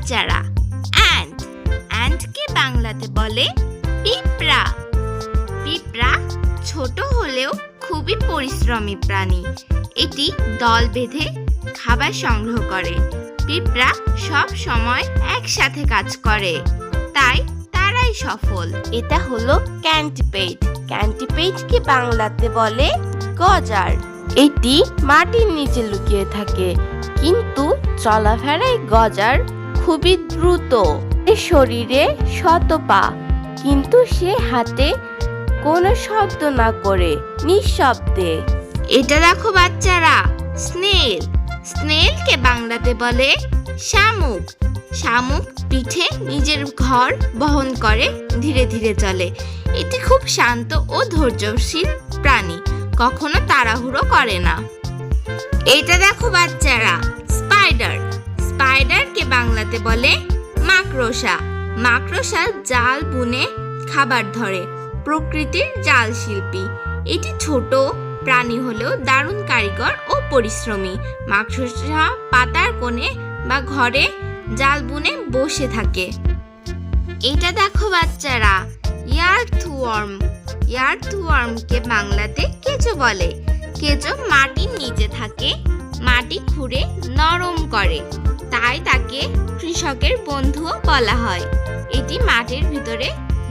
বাচ্চারা, অ্যান্ট। অ্যান্টকে বাংলাতে বলে পিঁপড়া। পিঁপড়া ছোট হলেও খুবই পরিশ্রমী প্রাণী। এটি দল বেঁধে খাবার সংগ্রহ করে। পিঁপড়া সব সময় একসাথে কাজ করে, তাই তারাই সফল। এটা হলো ক্যান্টিপেড। ক্যান্টিপেডকে বাংলাতে বলে গজার। এটি মাটির নিচে লুকিয়ে থাকে, কিন্তু চলাফেরায় গজার খুবই দ্রুত। এর শরীরে শত পা, কিন্তু সে হাতে কোনো শব্দ না করে নিঃশব্দে। এটা দেখো বাচ্চারা, স্নেল। স্নেলকে বাংলাতে বলে শামুক। শামুক পিঠে নিজের ঘর বহন করে ধীরে ধীরে চলে। এটি খুব শান্ত ও ধৈর্যশীল প্রাণী, কখনো তাড়াহুড়ো করে না। এটা দেখো বাচ্চারা, স্পাইডার। স্পাইডারকে বাংলাতে বলে মাকড়সা। মাকড়সা জাল বুনে খাবার ধরে, প্রকৃতির জাল শিল্পী। এটি ছোট প্রাণী হলেও দারুণ কারিগর ও পরিশ্রমী। মাকড়সা পাতার কোণে বা ঘরে জাল বুনে বসে থাকে। এটা দেখো বাচ্চারা, ইয়ার্থওয়ার্ম। ইয়ার্থওয়ার্মকে বাংলাতে কেঁচো বলে। কেঁচো মাটির নিচে থাকে, মাটি খুঁড়ে নরম করে, তাই তাকে কৃষকের বন্ধুও বলা হয়। এটি মাটির ভিতরে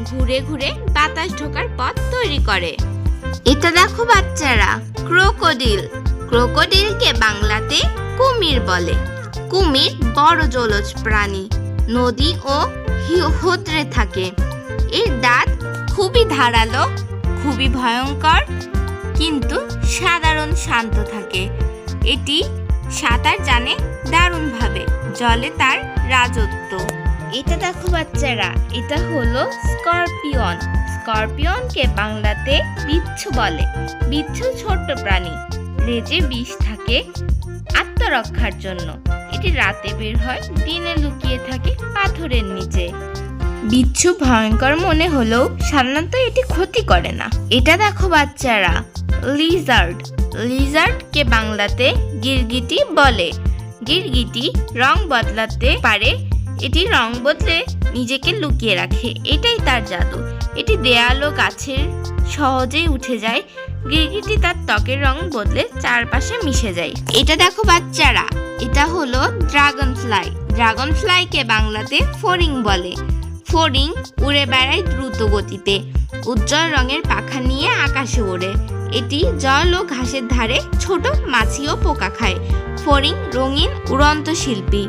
ঘুরে ঘুরে বাতাস ঢোকার পথ তৈরি করে। এটা দেখো বাচ্চারা, ক্রোকোডিল। ক্রোকোডিলকে বাংলাতে কুমির বলে। কুমির বড় জলজ প্রাণী, নদী ও হ্রদে থাকে। এর দাঁত খুবই ধারালো, খুবই ভয়ঙ্কর, কিন্তু সাধারণ শান্ত থাকে। এটি সাঁতার জানে দারুণভাবে, জলে তার রাজত্ব। এটা দেখো বাচ্চারা, এটা হলো স্করপিয়ন। স্করপিয়নকে বাংলাতে বিচ্ছু বলে। বিচ্ছু ছোট্ট প্রাণী, লেজে বিষ থাকে আত্মরক্ষার জন্য। এটি রাতে বের হয়, দিনে লুকিয়ে থাকে পাথরের নিচে। বিচ্ছু ভয়ঙ্কর মনে হলেও সাধারণত এটি ক্ষতি করে না। এটা দেখো বাচ্চারা, লিজার্ড। লিজার্ডকে বাংলাতে গিরগিটি বলে। গিরগিটি রং বদলাতে পারে, এটি রং বদলে নিজেকে লুকিয়ে রাখে, এটাই তার জাদু। এটি দেয়াল ও গাছের সহজেই উঠে যায়। গিরগিটি তার ত্বকের রং বদলে চারপাশে মিশে যায়। এটা দেখো বাচ্চারা, এটা হলো ড্রাগন ফ্লাই। ড্রাগন ফ্লাইকে বাংলাতে ফড়িং বলে। ফড়িং উড়ে বেড়ায় দ্রুত গতিতে, উজ্জ্বল রঙের পাখা নিয়ে আকাশে ওড়ে। এটি জল ও ঘাসের ধারে ছোট মাছি ও পোকা খায়। ফড়িং রঙিন উড়ন্ত শিল্পী,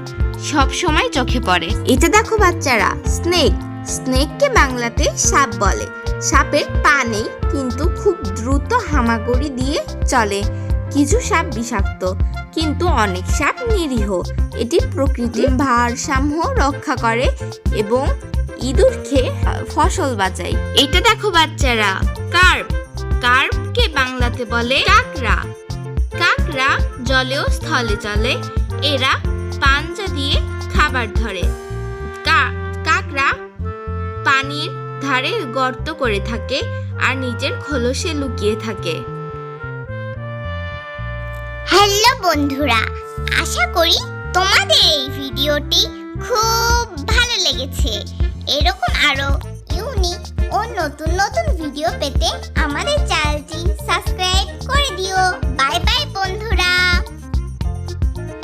সব সময় চোখে পড়ে। এটা দেখো বাচ্চারা, স্নেক। স্নেককে বাংলাতে সাপ বলে। সাপের পা নেই, কিন্তু খুব দ্রুত হামাগুড়ি দিয়ে চলে। কিছু সাপ বিষাক্ত, কিন্তু অনেক সাপ নিরীহ। এটি প্রকৃতির ভারসাম্য রক্ষা করে এবং ইঁদুর খেয়ে ফসল বাঁচায়। এটা দেখো বাচ্চারা, কার্প। কার্পকে বাংলাতে বলে কাঁকড়া। কাঁকড়া জলে ও স্থলে চলে। এরা পাঞ্জা দিয়ে খাবার ধরে। কাঁকড়া পানির ধারে গর্ত করে থাকে আর নিজের খোলসে লুকিয়ে থাকে। হ্যালো বন্ধুরা, আশা করি তোমাদের এই ভিডিওটি খুব ভালো লেগেছে। এরকম আরো ইউনিক ও নতুন নতুন ভিডিও পেতে আমাদের